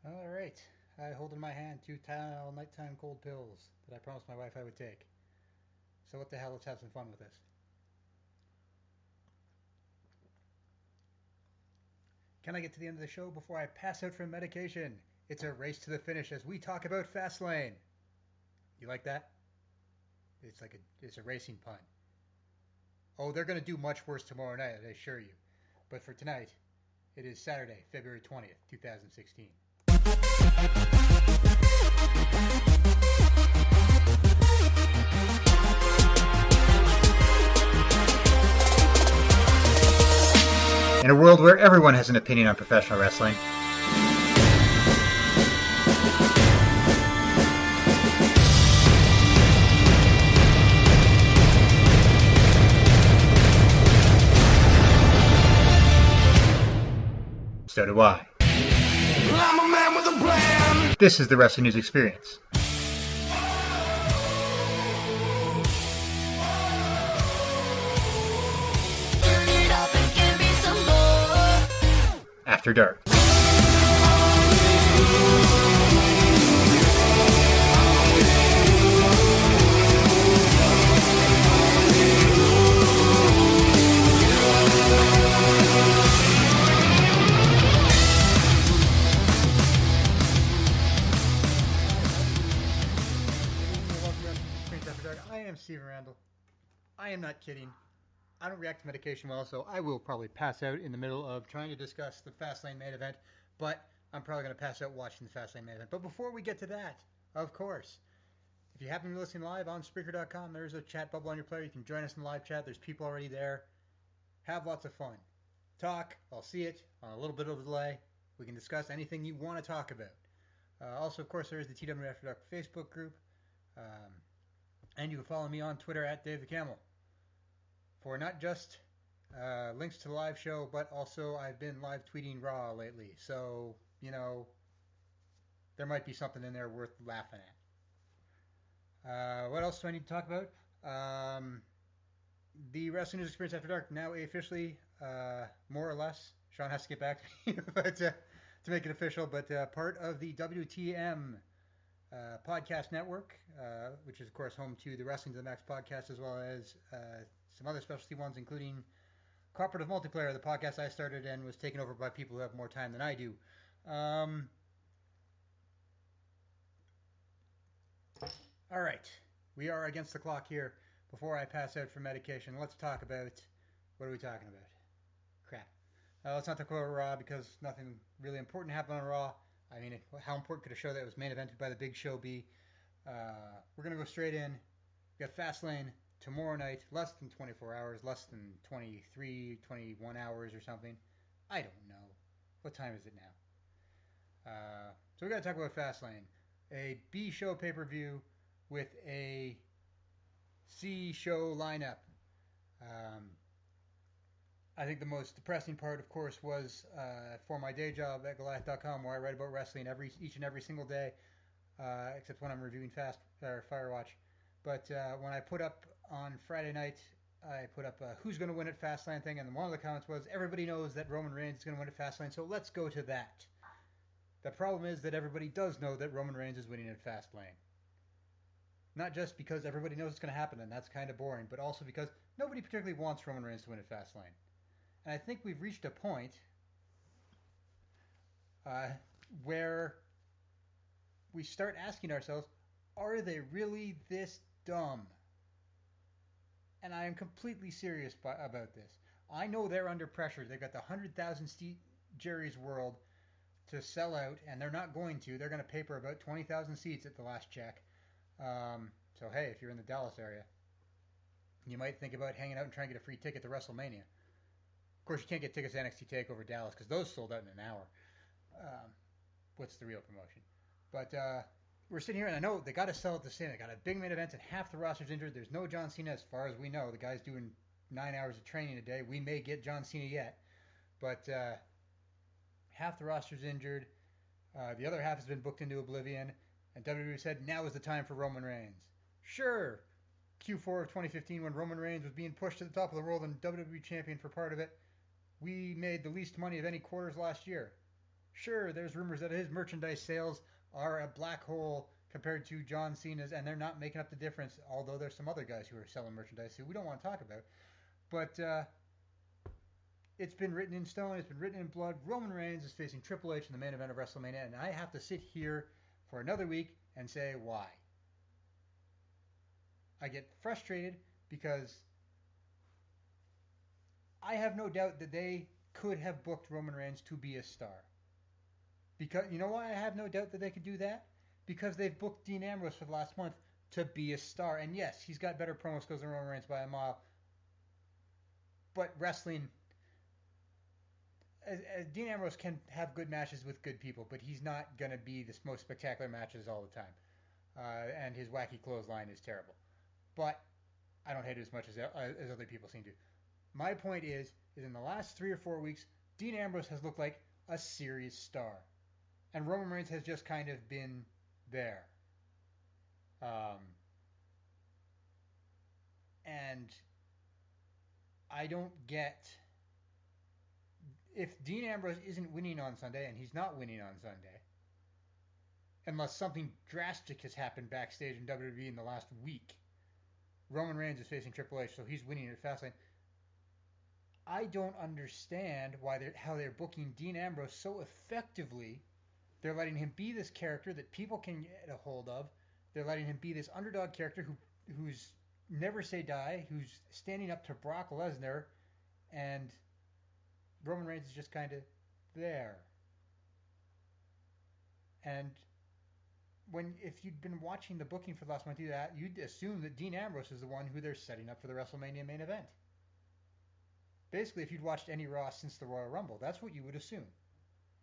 All right. I hold in my hand two Tylenol nighttime cold pills that I promised my wife I would take. So what the hell? Let's have some fun with this. Can I get to the end of the show before I pass out from medication? It's a race to the finish as we talk about Fast Lane. You like that? It's a racing pun. Oh, they're going to do much worse tomorrow night, I assure you. But for tonight, it is Saturday, February 20th, 2016. In a world where everyone has an opinion on professional wrestling, so do I. I'm a man with a plan. This is the Wrestling News Experience. After Dark. I am Steven Randle. I am not kidding. I don't react to medication well, so I will probably pass out in the middle of trying to discuss the Fastlane main event, but I'm probably going to pass out watching the Fastlane main event. But before we get to that, of course, if you happen to be listening live on Spreaker.com, there's a chat bubble on your player. You can join us in the live chat. There's people already there. Have lots of fun. Talk. I'll see it on a little bit of a delay. We can discuss anything you want to talk about. Also, of course, there is the TWNE After Dark Facebook group. And you can follow me on Twitter at Dave the Camel for not just links to the live show, but also I've been live tweeting Raw lately. So, there might be something in there worth laughing at. What else do I need to talk about? The Wrestling News Experience After Dark now officially, more or less, Sean has to get back to me but, to make it official, but part of the W2M podcast network, which is, of course, home to the Wrestling to the Max podcast, as well as some other specialty ones, including Cooperative Multiplayer, the podcast I started and was taken over by people who have more time than I do. All right. We are against the clock here. Before I pass out for medication, let's talk about, what are we talking about? Crap. Let's not talk about Raw because nothing really important happened on Raw. I mean, how important could a show that was main evented by the Big Show be? We're going to go straight in. We got Fastlane tomorrow night, less than 24 hours, less than 23, 21 hours or something. I don't know. What time is it now? So we got to talk about Fastlane. A B show pay-per-view with a C show lineup. I think the most depressing part, of course, was for my day job at Goliath.com, where I write about wrestling each and every single day, except when I'm reviewing Firewatch. But when I put up on Friday night, I put up a who's going to win at Fastlane thing, and one of the comments was, everybody knows that Roman Reigns is going to win at Fastlane, so let's go to that. The problem is that everybody does know that Roman Reigns is winning at Fastlane. Not just because everybody knows it's going to happen, and that's kind of boring, but also because nobody particularly wants Roman Reigns to win at Fastlane. And I think we've reached a point where we start asking ourselves, are they really this dumb? And I am completely serious about this. I know they're under pressure. They've got the 100,000 seat Jerry's World to sell out, and they're not going to. They're going to paper about 20,000 seats at the last check. So, hey, if you're in the Dallas area, you might think about hanging out and trying to get a free ticket to WrestleMania. Of course, you can't get tickets to NXT TakeOver Dallas because those sold out in an hour. What's the real promotion? But we're sitting here, and I know they got to sell it the same. They got a big main event, and half the roster's injured. There's no John Cena as far as we know. The guy's doing 9 hours of training a day. We may get John Cena yet. But half the roster's injured. The other half has been booked into oblivion. And WWE said, now is the time for Roman Reigns. Sure, Q4 of 2015, when Roman Reigns was being pushed to the top of the world and WWE champion for part of it, we made the least money of any quarters last year. Sure, there's rumors that his merchandise sales are a black hole compared to John Cena's, and they're not making up the difference. Although there's some other guys who are selling merchandise who we don't want to talk about. But it's been written in stone. It's been written in blood. Roman Reigns is facing Triple H in the main event of WrestleMania, and I have to sit here for another week and say why. I get frustrated because I have no doubt that they could have booked Roman Reigns to be a star. Because you know why I have no doubt that they could do that? Because they've booked Dean Ambrose for the last month to be a star. And yes, he's got better promo skills than Roman Reigns by a mile. But wrestling, Dean Ambrose can have good matches with good people, but he's not going to be the most spectacular matches all the time. And his wacky clothesline is terrible. But I don't hate it as much as other people seem to. My point is in the last 3 or 4 weeks, Dean Ambrose has looked like a serious star. And Roman Reigns has just kind of been there. And I don't get if Dean Ambrose isn't winning on Sunday, and he's not winning on Sunday, unless something drastic has happened backstage in WWE in the last week. Roman Reigns is facing Triple H, so he's winning at Fast Lane. I don't understand how they're booking Dean Ambrose so effectively. They're letting him be this character that people can get a hold of. They're letting him be this underdog character who's never say die, who's standing up to Brock Lesnar, and Roman Reigns is just kind of there. And if you'd been watching the booking for the last month, you'd assume that Dean Ambrose is the one who they're setting up for the WrestleMania main event. Basically, if you'd watched any Raw since the Royal Rumble, that's what you would assume.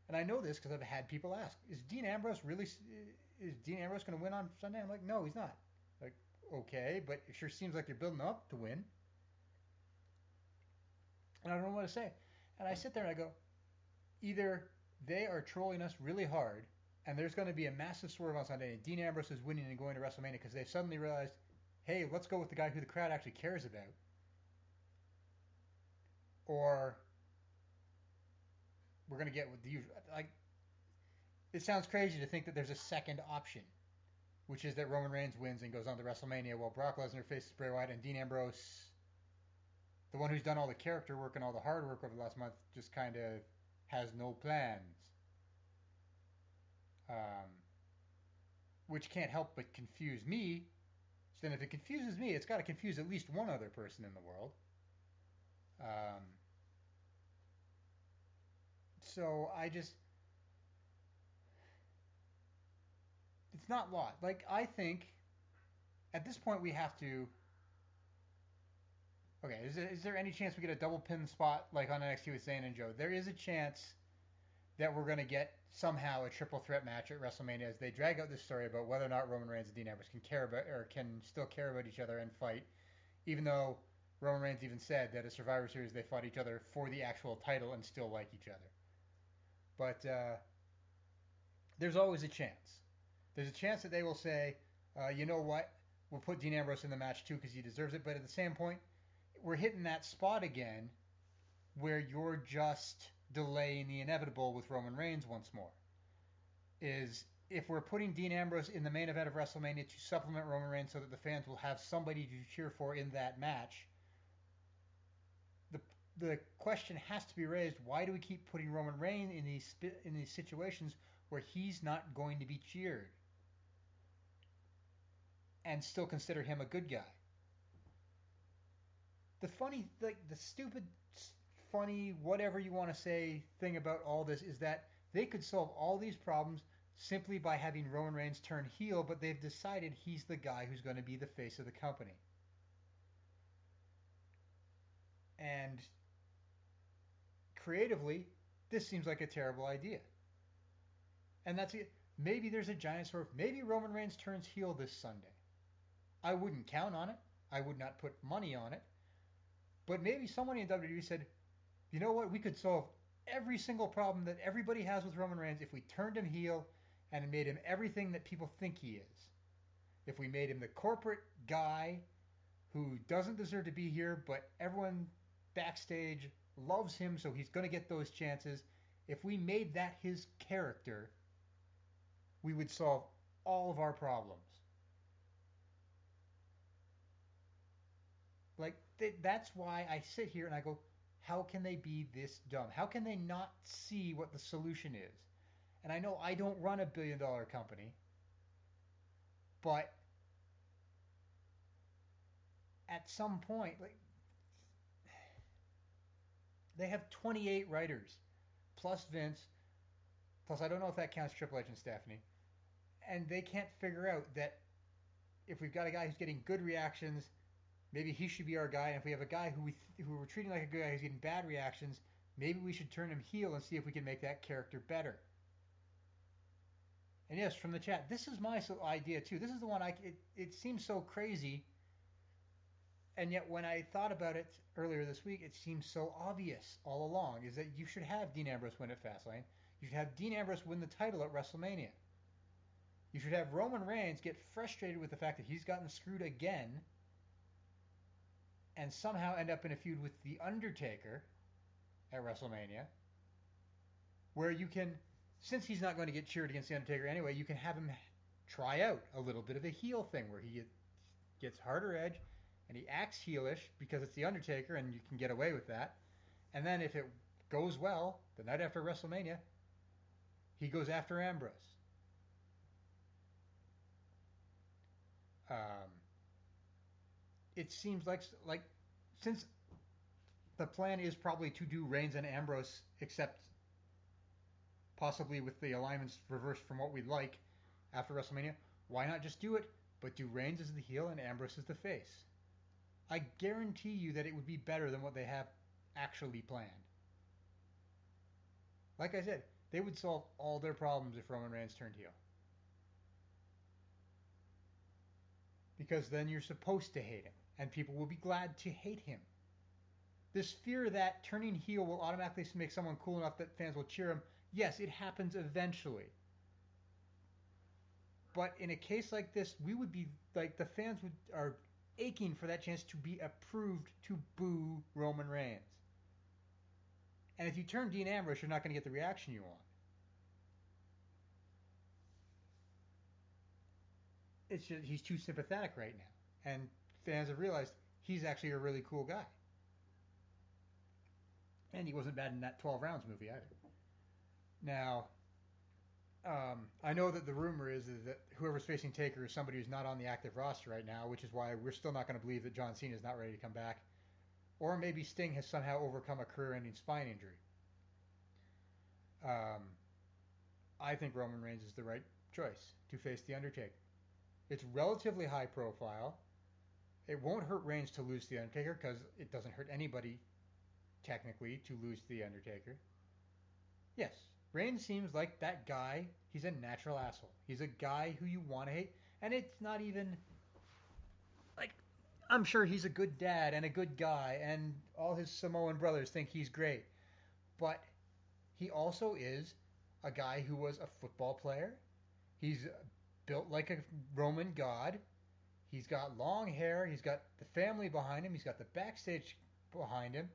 And I know this because I've had people ask, is Dean Ambrose going to win on Sunday? I'm like, no, he's not. Like, okay, but it sure seems like you're building up to win. And I don't know what to say. And I sit there and I go, either they are trolling us really hard and there's going to be a massive swerve on Sunday and Dean Ambrose is winning and going to WrestleMania because they suddenly realized, hey, let's go with the guy who the crowd actually cares about. Or we're going to get with the usual. Like, it sounds crazy to think that there's a second option, which is that Roman Reigns wins and goes on to WrestleMania while Brock Lesnar faces Bray Wyatt and Dean Ambrose, the one who's done all the character work and all the hard work over the last month, just kind of has no plans. Which can't help but confuse me. So then if it confuses me, it's got to confuse at least one other person in the world. So it's not lot. Like, I think at this point we have to, okay, is there any chance we get a double pin spot like on NXT with Zayn and Joe? There is a chance that we're going to get somehow a triple threat match at WrestleMania as they drag out this story about whether or not Roman Reigns and Dean Ambrose can still care about each other and fight, even though Roman Reigns even said that at Survivor Series they fought each other for the actual title and still like each other. But there's always a chance. There's a chance that they will say, you know what, we'll put Dean Ambrose in the match too because he deserves it. But at the same point, we're hitting that spot again where you're just delaying the inevitable with Roman Reigns once more. Is if we're putting Dean Ambrose in the main event of WrestleMania to supplement Roman Reigns so that the fans will have somebody to cheer for in that match, the question has to be raised, why do we keep putting Roman Reigns in these situations where he's not going to be cheered and still consider him a good guy? The stupid, funny, whatever you want to say thing about all this is that they could solve all these problems simply by having Roman Reigns turn heel, but they've decided he's the guy who's going to be the face of the company. And creatively, this seems like a terrible idea. And that's it. Maybe there's a giant swerve. Maybe Roman Reigns turns heel this Sunday. I wouldn't count on it. I would not put money on it. But maybe someone in WWE said, you know what, we could solve every single problem that everybody has with Roman Reigns if we turned him heel and made him everything that people think he is. If we made him the corporate guy who doesn't deserve to be here, but everyone backstage loves him, so he's going to get those chances. If we made that his character, we would solve all of our problems. Like that's why I sit here and I go, how can they be this dumb? How can they not see what the solution is? And I know I don't run $1 billion company, but at some point, like they have 28 writers plus Vince, plus I don't know if that counts Triple H and Stephanie, and they can't figure out that if we've got a guy who's getting good reactions, maybe he should be our guy. And if we have a guy who we're treating like a good guy who's getting bad reactions, maybe we should turn him heel and see if we can make that character better. And yes, from the chat, this is my idea too. This is the one it seems so crazy, and yet when I thought about it earlier this week, it seems so obvious all along. Is that you should have Dean Ambrose win at Fastlane. You should have Dean Ambrose win the title at WrestleMania. You should have Roman Reigns get frustrated with the fact that he's gotten screwed again, and somehow end up in a feud with The Undertaker at WrestleMania, where you can, since he's not going to get cheered against The Undertaker anyway, you can have him try out a little bit of a heel thing where he gets harder edge and he acts heelish because it's The Undertaker and you can get away with that. And then if it goes well, the night after WrestleMania, he goes after Ambrose. It seems like since the plan is probably to do Reigns and Ambrose, except possibly with the alignments reversed from what we'd like after WrestleMania, why not just do it, but do Reigns as the heel and Ambrose as the face? I guarantee you that it would be better than what they have actually planned. Like I said, they would solve all their problems if Roman Reigns turned heel. Because then you're supposed to hate him, and people will be glad to hate him. This fear that turning heel will automatically make someone cool enough that fans will cheer him, yes, it happens eventually. But in a case like this, we would be like, the fans are aching for that chance to be approved to boo Roman Reigns. And if you turn Dean Ambrose, you're not going to get the reaction you want. It's just he's too sympathetic right now, and fans have realized he's actually a really cool guy. And he wasn't bad in that 12 Rounds movie either. Now, I know that the rumor is that whoever's facing Taker is somebody who's not on the active roster right now, which is why we're still not going to believe that John Cena is not ready to come back. Or maybe Sting has somehow overcome a career-ending spine injury. I think Roman Reigns is the right choice to face The Undertaker. It's relatively high profile. It won't hurt Reigns to lose to The Undertaker because it doesn't hurt anybody, technically, to lose to The Undertaker. Yes, Reigns seems like that guy. He's a natural asshole. He's a guy who you want to hate. And it's not even... like, I'm sure he's a good dad and a good guy, and all his Samoan brothers think he's great. But he also is a guy who was a football player. He's built like a Roman god. He's got long hair. He's got the family behind him. He's got the backstage behind him.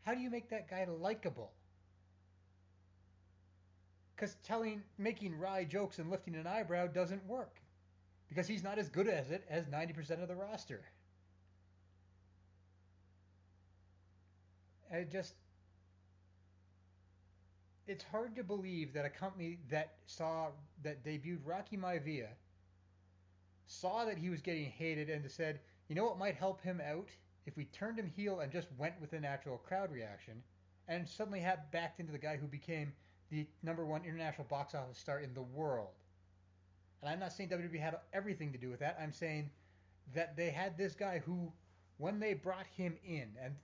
How do you make that guy likable? Because making wry jokes and lifting an eyebrow doesn't work. Because he's not as good at it as 90% of the roster. It's hard to believe that a company that debuted Rocky Maivia saw that he was getting hated and said, you know what might help him out? If we turned him heel and just went with a natural crowd reaction, and suddenly had backed into the guy who became the #1 international box office star in the world. And I'm not saying WWE had everything to do with that. I'm saying that they had this guy who, when they brought him in, and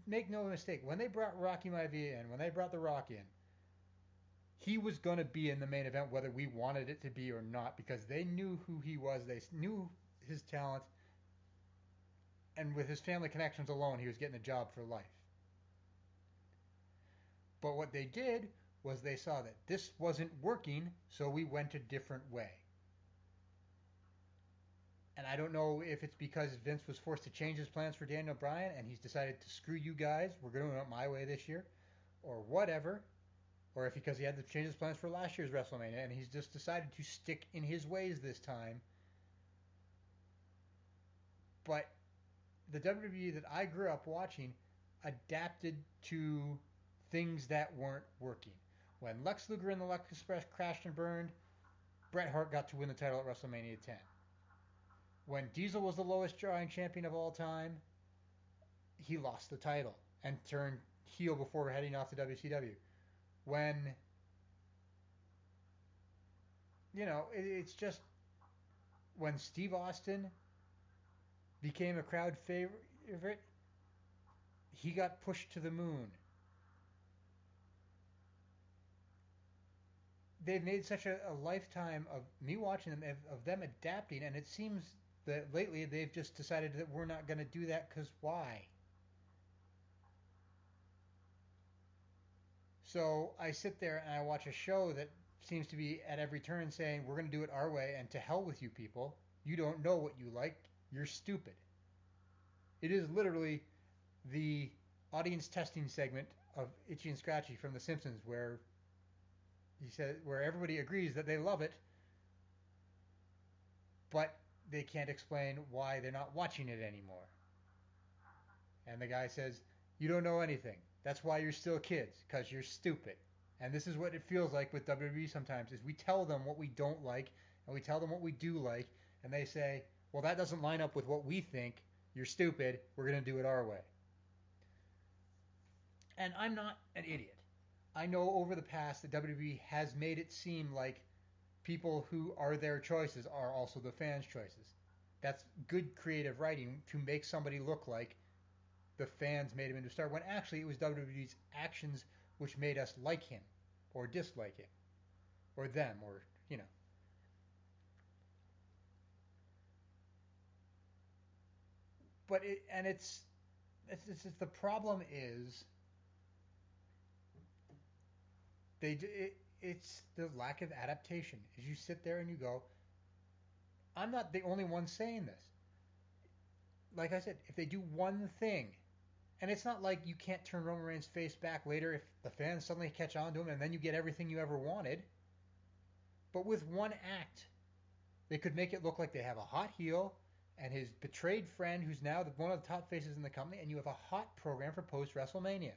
make no mistake, when they brought Rocky Maivia in, when they brought The Rock in, he was going to be in the main event whether we wanted it to be or not, because they knew who he was, they knew his talent, and with his family connections alone, he was getting a job for life. But what they did was they saw that this wasn't working, so we went a different way. And I don't know if it's because Vince was forced to change his plans for Daniel Bryan and he's decided to screw you guys, we're going to do it my way this year, or whatever, or if because he had to change his plans for last year's WrestleMania and he's just decided to stick in his ways this time. But the WWE that I grew up watching adapted to things that weren't working. When Lex Luger and the Lex Express crashed and burned, Bret Hart got to win the title at WrestleMania 10. When Diesel was the lowest drawing champion of all time, he lost the title and turned heel before heading off to WCW. When, it's just when Steve Austin became a crowd favorite, he got pushed to the moon. They've made such a lifetime of me watching them, of them adapting, and it seems that lately they've just decided that we're not going to do that because why? So I sit there and I watch a show that seems to be at every turn saying we're going to do it our way and to hell with you people. You don't know what you like. You're stupid. It is literally the audience testing segment of Itchy and Scratchy from The Simpsons where he said where everybody agrees that they love it, but they can't explain why they're not watching it anymore. And the guy says, "You don't know anything. That's why you're still kids, because you're stupid." And this is what it feels like with WWE sometimes is we tell them what we don't like and we tell them what we do like, and they say, "Well, that doesn't line up with what we think. You're stupid. We're going to do it our way." And I'm not an idiot. I know over the past that WWE has made it seem like people who are their choices are also the fans' choices. That's good creative writing to make somebody look like the fans made him into a star when actually it was WWE's actions which made us like him or dislike him or them or but it's the problem is it's the lack of adaptation. As you sit there and you go, I'm not the only one saying this. Like I said, if they do one thing, and it's not like you can't turn Roman Reigns' face back later if the fans suddenly catch on to him and then you get everything you ever wanted. But with one act, they could make it look like they have a hot heel and his betrayed friend who's now one of the top faces in the company, and you have a hot program for post WrestleMania.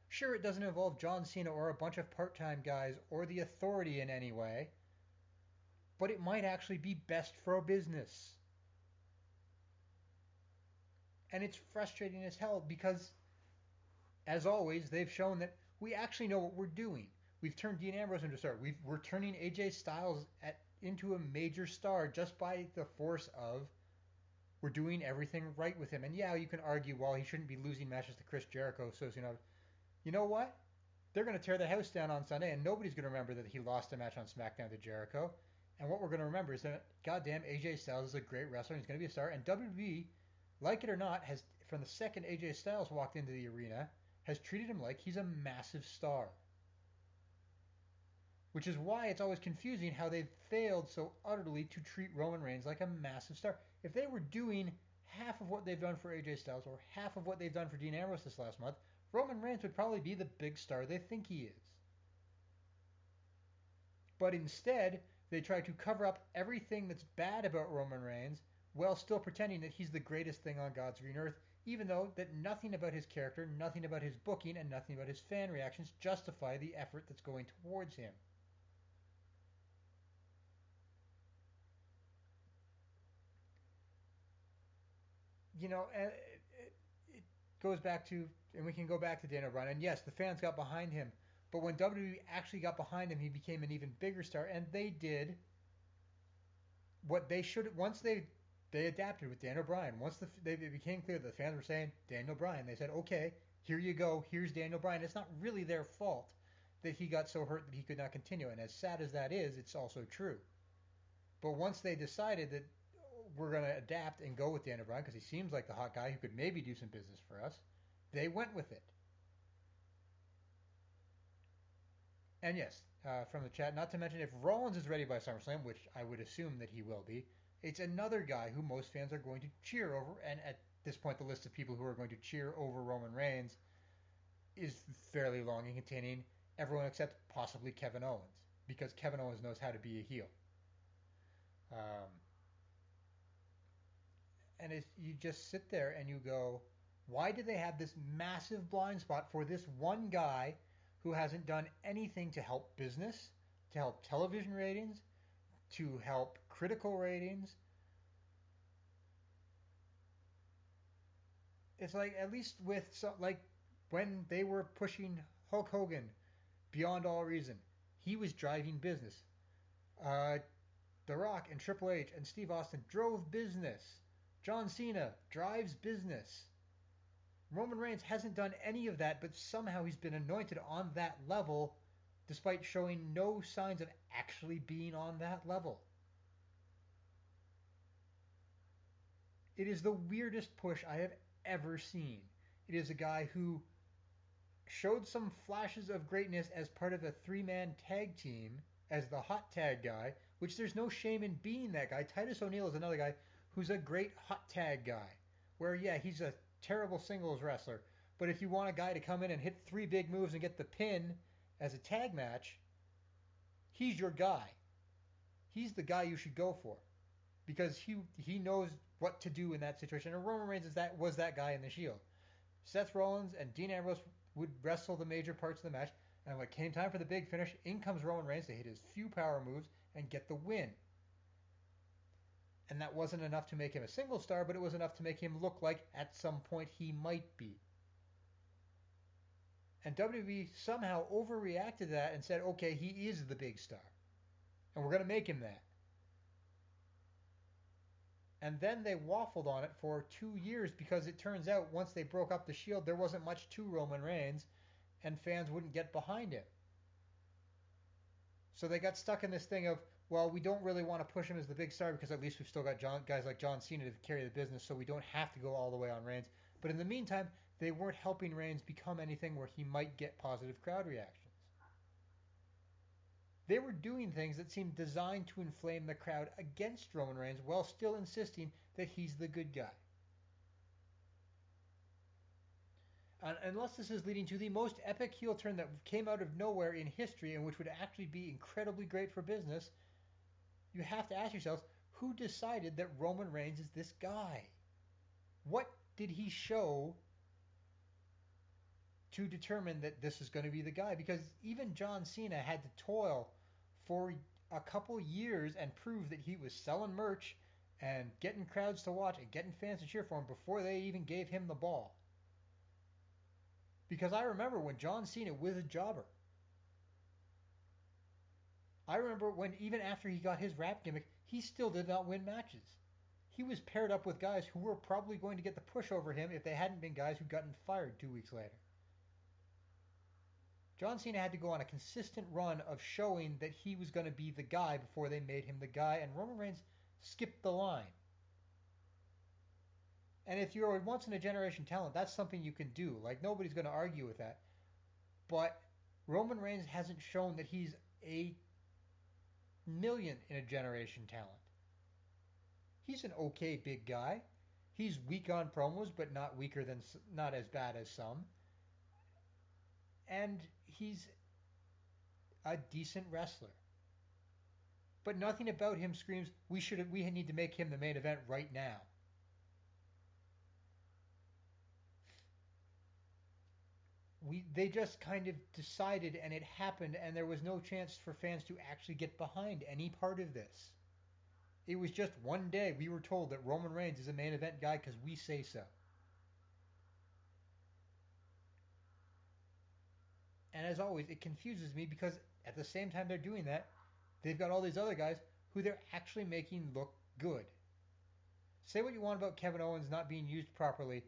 Sure, it doesn't involve John Cena or a bunch of part-time guys or the Authority in any way, but it might actually be best for business. And it's frustrating as hell because, as always, they've shown that we actually know what we're doing. We've turned Dean Ambrose into a star. We're turning AJ Styles into a major star just by the force of we're doing everything right with him. And yeah, you can argue, well, he shouldn't be losing matches to Chris Jericho. So, you know what? They're going to tear the house down on Sunday, and nobody's going to remember that he lost a match on SmackDown to Jericho. And what we're going to remember is that, goddamn, AJ Styles is a great wrestler, and he's going to be a star. And WWE, like it or not, has, from the second AJ Styles walked into the arena, has treated him like he's a massive star. Which is why it's always confusing how they've failed so utterly to treat Roman Reigns like a massive star. If they were doing half of what they've done for AJ Styles or half of what they've done for Dean Ambrose this last month, Roman Reigns would probably be the big star they think he is. But instead, they try to cover up everything that's bad about Roman Reigns while still pretending that he's the greatest thing on God's green earth, even though that nothing about his character, nothing about his booking, and nothing about his fan reactions justify the effort that's going towards him. And it goes back to, and we can go back to Daniel Bryan. And yes, the fans got behind him, but when WWE actually got behind him, he became an even bigger star. And they did what they should once they adapted with Daniel Bryan. Once it became clear that the fans were saying Daniel Bryan, they said, okay, here you go, here's Daniel Bryan. It's not really their fault that he got so hurt that he could not continue. And as sad as that is, it's also true. But once they decided that we're going to adapt and go with Daniel Bryan because he seems like the hot guy who could maybe do some business for us, they went with it. And yes, from the chat, not to mention if Rollins is ready by SummerSlam, which I would assume that he will be, it's another guy who most fans are going to cheer over. And at this point, the list of people who are going to cheer over Roman Reigns is fairly long and containing everyone except possibly Kevin Owens, because Kevin Owens knows how to be a heel. Um, and you just sit there and you go, why do they have this massive blind spot for this one guy who hasn't done anything to help business, to help television ratings, to help critical ratings? It's like, at least with some, like when they were pushing Hulk Hogan beyond all reason, he was driving business. Uh, The Rock and Triple H and Steve Austin drove business. John Cena drives business. Roman Reigns hasn't done any of that, but somehow he's been anointed on that level despite showing no signs of actually being on that level. It is the weirdest push I have ever seen. It is a guy who showed some flashes of greatness as part of a three-man tag team as the hot tag guy, which there's no shame in being that guy. Titus O'Neil is another guy who's a great hot tag guy, where, yeah, he's a terrible singles wrestler, but if you want a guy to come in and hit three big moves and get the pin as a tag match, he's your guy. He's the guy you should go for because he knows what to do in that situation. And Roman Reigns was that guy in the Shield. Seth Rollins and Dean Ambrose would wrestle the major parts of the match, and when it came time for the big finish, in comes Roman Reigns to hit his few power moves and get the win. And that wasn't enough to make him a single star, but it was enough to make him look like at some point he might be. And WWE somehow overreacted to that and said, okay, he is the big star. And we're going to make him that. And then they waffled on it for 2 years because it turns out once they broke up the Shield, there wasn't much to Roman Reigns and fans wouldn't get behind him. So they got stuck in this thing of, well, we don't really want to push him as the big star because at least we've still got guys like John Cena to carry the business, so we don't have to go all the way on Reigns. But in the meantime, they weren't helping Reigns become anything where he might get positive crowd reactions. They were doing things that seemed designed to inflame the crowd against Roman Reigns while still insisting that he's the good guy. Unless this is leading to the most epic heel turn that came out of nowhere in history and which would actually be incredibly great for business, you have to ask yourselves, who decided that Roman Reigns is this guy? What did he show to determine that this is going to be the guy? Because even John Cena had to toil for a couple years and prove that he was selling merch and getting crowds to watch and getting fans to cheer for him before they even gave him the ball. Because I remember when John Cena was a jobber. I remember when even after he got his rap gimmick, he still did not win matches. He was paired up with guys who were probably going to get the push over him if they hadn't been guys who'd gotten fired 2 weeks later. John Cena had to go on a consistent run of showing that he was going to be the guy before they made him the guy, and Roman Reigns skipped the line. And if you're a once-in-a-generation talent, that's something you can do. Like, nobody's going to argue with that. But Roman Reigns hasn't shown that he's a million-in-a-generation talent. He's an okay big guy. He's weak on promos, but not as bad as some. And he's a decent wrestler. But nothing about him screams, we need to make him the main event right now. They just kind of decided and it happened, and there was no chance for fans to actually get behind any part of this. It was just one day we were told that Roman Reigns is a main event guy because we say so. And as always, it confuses me because at the same time they're doing that, they've got all these other guys who they're actually making look good. Say what you want about Kevin Owens not being used properly,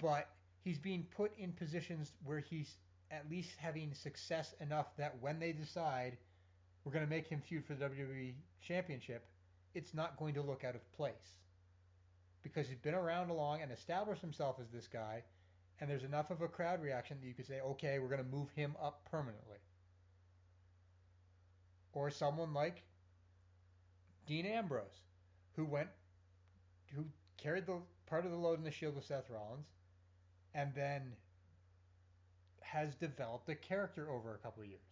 but he's being put in positions where he's at least having success enough that when they decide we're going to make him feud for the WWE Championship, it's not going to look out of place. Because he's been around long and established himself as this guy, and there's enough of a crowd reaction that you could say, okay, we're going to move him up permanently. Or someone like Dean Ambrose, who carried the part of the load in the Shield with Seth Rollins, and then has developed a character over a couple of years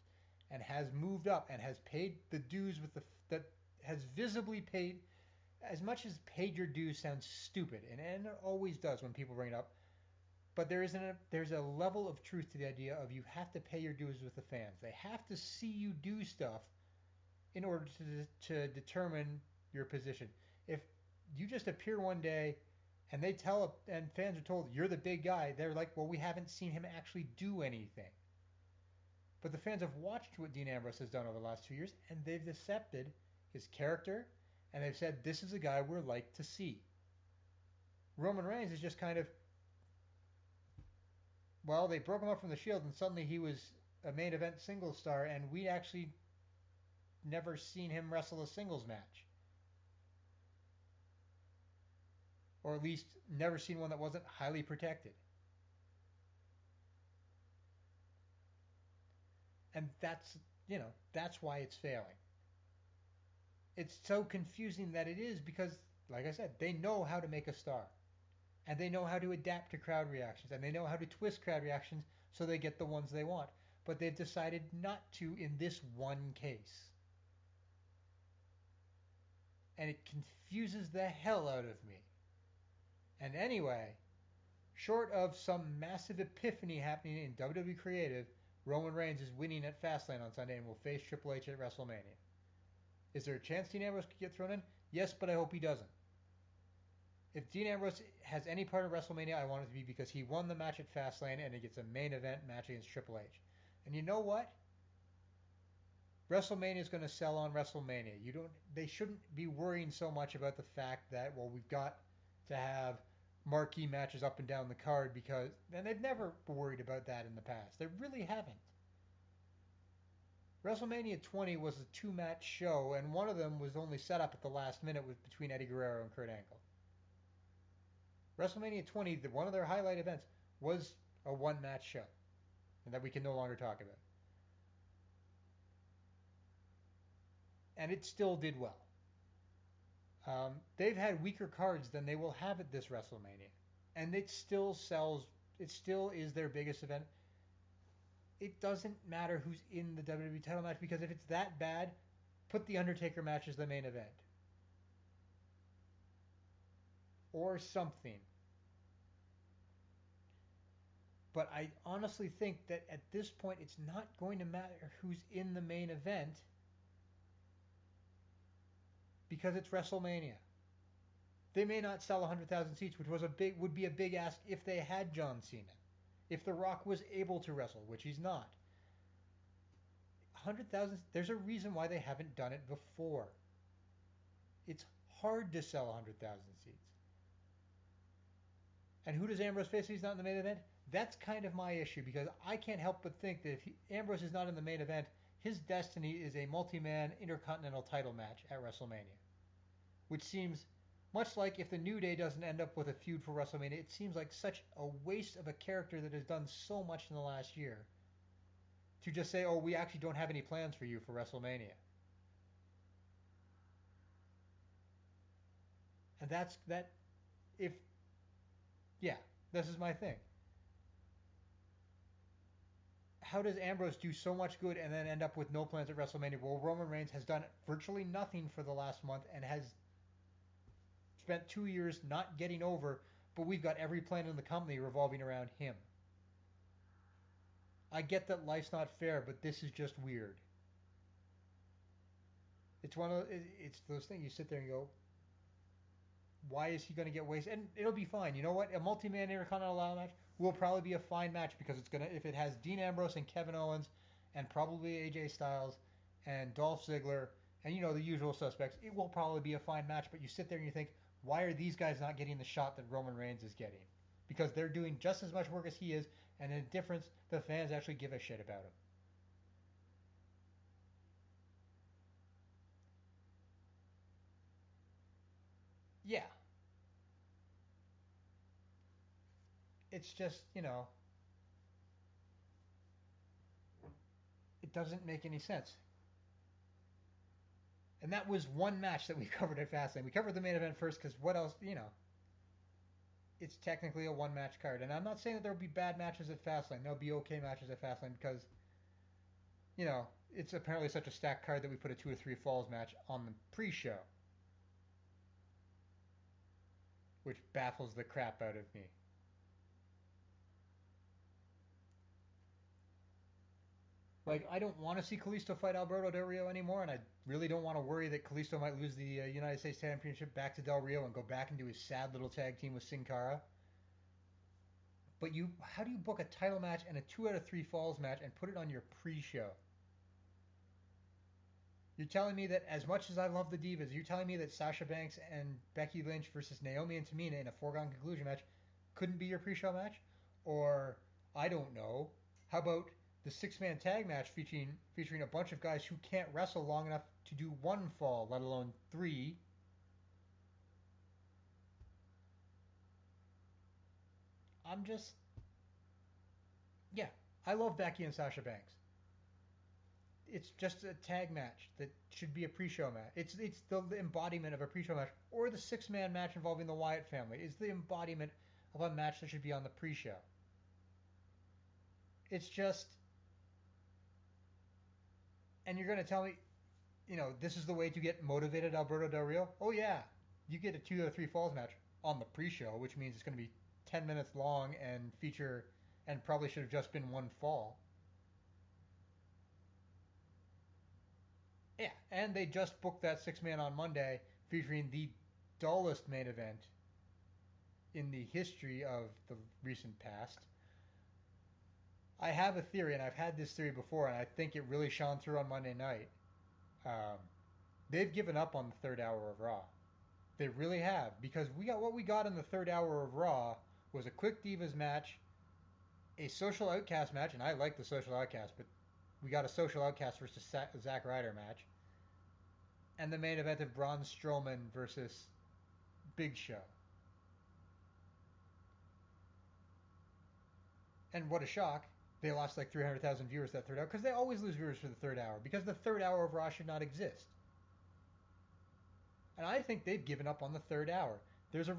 and has moved up and has paid the dues with the that has visibly paid as much as paid your dues sounds stupid and it always does when people bring it up, but there's a level of truth to the idea of you have to pay your dues with the fans. They have to see you do stuff in order to determine your position. If you just appear one day and and fans are told you're the big guy, they're like, well, we haven't seen him actually do anything. But the fans have watched what Dean Ambrose has done over the last 2 years, and they've accepted his character, and they've said this is a guy we're like to see. Roman Reigns is just kind of, well, they broke him up from the Shield, and suddenly he was a main event singles star, and we actually never seen him wrestle a singles match. Or at least never seen one that wasn't highly protected. And that's why it's failing. It's so confusing that it is because, like I said, they know how to make a star. And they know how to adapt to crowd reactions. And they know how to twist crowd reactions so they get the ones they want. But they've decided not to in this one case. And it confuses the hell out of me. And anyway, short of some massive epiphany happening in WWE Creative, Roman Reigns is winning at Fast Lane on Sunday and will face Triple H at WrestleMania. Is there a chance Dean Ambrose could get thrown in? Yes, but I hope he doesn't. If Dean Ambrose has any part of WrestleMania, I want it to be because he won the match at Fast Lane and he gets a main event match against Triple H. And you know what? WrestleMania is going to sell on WrestleMania. They shouldn't be worrying so much about the fact that, well, we've got to have marquee matches up and down the card and they've never worried about that in the past. They really haven't. WrestleMania 20 was a two-match show, and one of them was only set up at the last minute between Eddie Guerrero and Kurt Angle. WrestleMania 20, one of their highlight events, was a one-match show, and that we can no longer talk about. And it still did well. They've had weaker cards than they will have at this WrestleMania. And it still sells. It still is their biggest event. It doesn't matter who's in the WWE title match because if it's that bad, put the Undertaker match as the main event. Or something. But I honestly think that at this point it's not going to matter who's in the main event because it's WrestleMania. They may not sell 100,000 seats, which would be a big ask if they had John Cena. If The Rock was able to wrestle, which he's not. 100,000, there's a reason why they haven't done it before. It's hard to sell 100,000 seats. And who does Ambrose face if he's not in the main event? That's kind of my issue because I can't help but think that if Ambrose is not in the main event, his destiny is a multi-man intercontinental title match at WrestleMania. Which seems much like if the New Day doesn't end up with a feud for WrestleMania, it seems like such a waste of a character that has done so much in the last year to just say, oh, we actually don't have any plans for you for WrestleMania. And this is my thing. How does Ambrose do so much good and then end up with no plans at WrestleMania? Well, Roman Reigns has done virtually nothing for the last month and has spent 2 years not getting over, but we've got every plan in the company revolving around him. I get that life's not fair, but this is just weird. It's those things you sit there and go, why is he going to get wasted? And it'll be fine. You know what? A multi-man intercontinental match will probably be a fine match because if it has Dean Ambrose and Kevin Owens and probably AJ Styles and Dolph Ziggler and the usual suspects, it will probably be a fine match. But you sit there and you think, why are these guys not getting the shot that Roman Reigns is getting? Because they're doing just as much work as he is, and in a difference, the fans actually give a shit about him. Yeah. It's just, it doesn't make any sense. And that was one match that we covered at Fastlane. We covered the main event first because what else, it's technically a one match card. And I'm not saying that there'll be bad matches at Fastlane. There'll be okay matches at Fastlane because, you know, it's apparently such a stacked card that we put a 2 or 3 falls match on the pre-show, which baffles the crap out of me. Like, I don't want to see Kalisto fight Alberto Del Rio anymore, and I really don't want to worry that Kalisto might lose the United States Championship back to Del Rio and go back into his sad little tag team with Sin Cara. But how do you book a title match and a 2 out of 3 falls match and put it on your pre-show? You're telling me that as much as I love the Divas, you're telling me that Sasha Banks and Becky Lynch versus Naomi and Tamina in a foregone conclusion match couldn't be your pre-show match? Or, I don't know, how about the 6-man tag match featuring a bunch of guys who can't wrestle long enough to do 1 fall, let alone 3? I'm just, yeah, I love Becky and Sasha Banks. It's just a tag match that should be a pre-show match. It's the embodiment of a pre-show match, or the 6-man match involving the Wyatt family is the embodiment of a match that should be on the pre-show. It's just, and you're going to tell me, this is the way to get motivated Alberto Del Rio? Oh yeah, you get a 2 or 3 falls match on the pre-show, which means it's going to be 10 minutes long and probably should have just been 1 fall. Yeah, and they just booked that 6-man on Monday featuring the dullest main event in the history of the recent past. I have a theory, and I've had this theory before, and I think it really shone through on Monday night. Um, they've given up on the 3rd hour of Raw. They really have, because what we got in the 3rd hour of Raw was a quick Divas match, a Social Outcast match, and I like the Social Outcast, but we got a Social Outcast versus Zack Ryder match, and the main event of Braun Strowman versus Big Show. And what a shock. They lost like 300,000 viewers that 3rd hour, because they always lose viewers for the 3rd hour, because the 3rd hour of Raw should not exist. And I think they've given up on the 3rd hour. There's a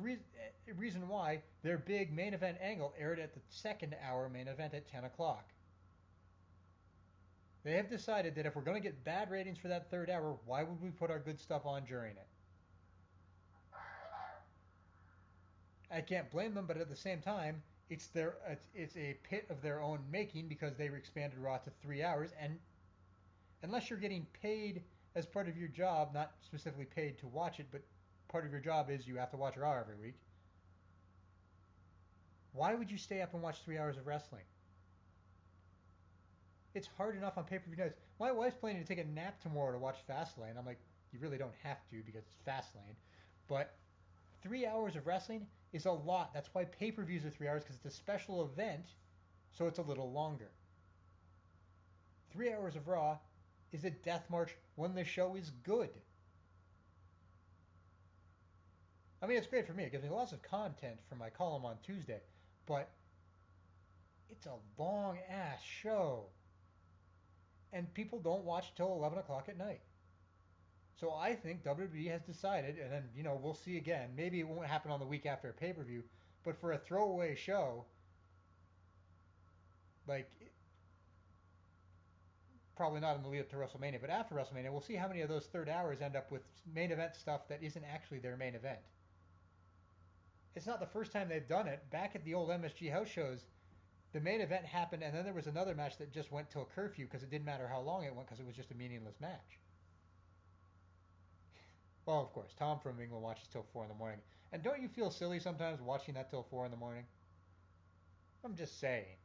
reason why their big main event angle aired at the 2nd hour main event at 10 o'clock. They have decided that if we're going to get bad ratings for that 3rd hour, why would we put our good stuff on during it? I can't blame them, but at the same time, it's a pit of their own making, because they expanded Raw to 3 hours, and unless you're getting paid as part of your job, not specifically paid to watch it, but part of your job is you have to watch Raw every week, why would you stay up and watch 3 hours of wrestling? It's hard enough on pay-per-view nights. My wife's planning to take a nap tomorrow to watch Fast Lane. I'm like, you really don't have to, because it's Fast Lane. But 3 hours of wrestling is a lot. That's why pay-per-views are 3 hours, because it's a special event, so it's a little longer. 3 hours of Raw is a death march when the show is good. I mean, it's great for me. It gives me lots of content for my column on Tuesday, but it's a long-ass show. And people don't watch till 11 o'clock at night. So I think WWE has decided, and then, we'll see again. Maybe it won't happen on the week after a pay-per-view, but for a throwaway show, like, probably not in the lead up to WrestleMania, but after WrestleMania, we'll see how many of those 3rd hours end up with main event stuff that isn't actually their main event. It's not the first time they've done it. Back at the old MSG house shows, the main event happened, and then there was another match that just went till curfew, because it didn't matter how long it went, because it was just a meaningless match. Well, of course, Tom from England watches till 4 in the morning. And don't you feel silly sometimes watching that till 4 in the morning? I'm just saying.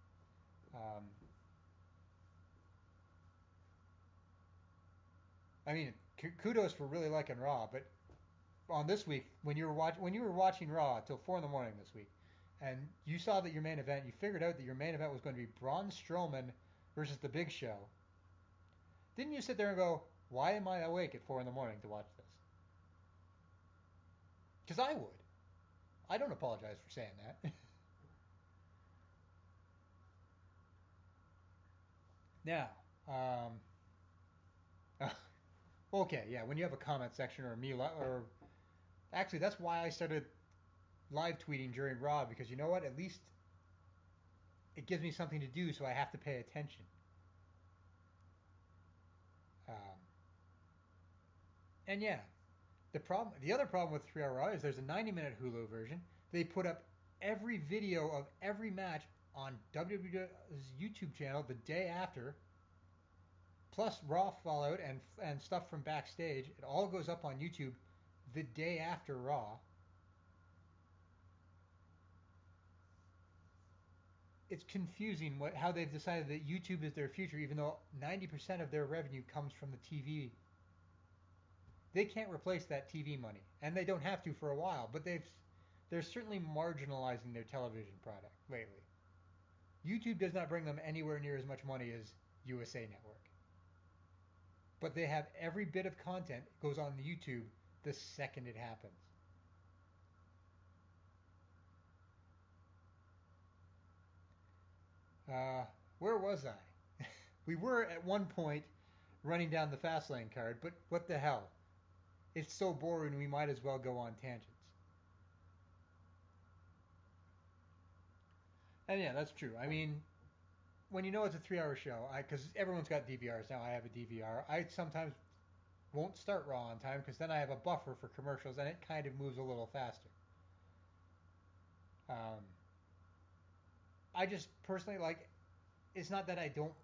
I mean, kudos for really liking Raw, but on this week, when you were watching Raw till 4 in the morning this week, and you saw that your main event, you figured out that your main event was going to be Braun Strowman versus The Big Show, didn't you sit there and go, why am I awake at 4 in the morning to watch this? Because I would. I don't apologize for saying that. Now, okay, yeah, when you have a comment section or actually, that's why I started live tweeting during Raw because you know what? At least it gives me something to do, so I have to pay attention. Um, and yeah, the other problem with 3 Hour Raw is there's a 90-minute Hulu version. They put up every video of every match on WWE's YouTube channel the day after, plus Raw Fallout and stuff from backstage. It all goes up on YouTube the day after Raw. It's confusing how they've decided that YouTube is their future, even though 90% of their revenue comes from the TV. They can't replace that TV money, and they don't have to for a while. But they're certainly marginalizing their television product lately. YouTube does not bring them anywhere near as much money as USA Network, but they have every bit of content goes on YouTube the second it happens. Uh, where was I? We were at one point running down the Fast Lane card, but what the hell? It's so boring we might as well go on tangents. And yeah, that's true. I mean, when you know it's a 3 hour show, because everyone's got DVRs now, I have a DVR. I sometimes won't start Raw on time because then I have a buffer for commercials and it kind of moves a little faster. Um, I just personally like. It's not that I don't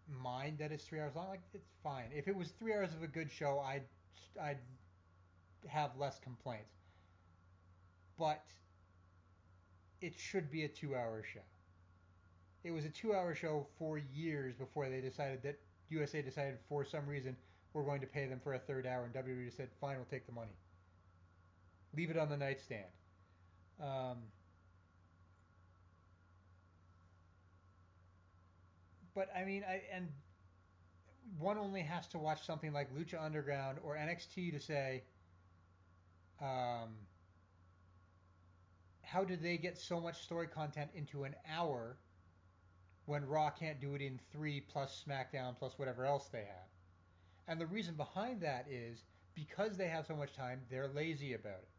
mind that it's 3 hours long. Like it's fine. If it was 3 hours of a good show, I'd have less complaints. But it should be a 2 hour show. It was a 2 hour show for years before they decided that USA decided for some reason we're going to pay them for a third hour, and WWE said, fine, we'll take the money. Leave it on the nightstand. Um, but I mean, and one only has to watch something like Lucha Underground or NXT to say, um, how did they get so much story content into an hour when Raw can't do it in three plus SmackDown plus whatever else they have? And the reason behind that is because they have so much time, they're lazy about it.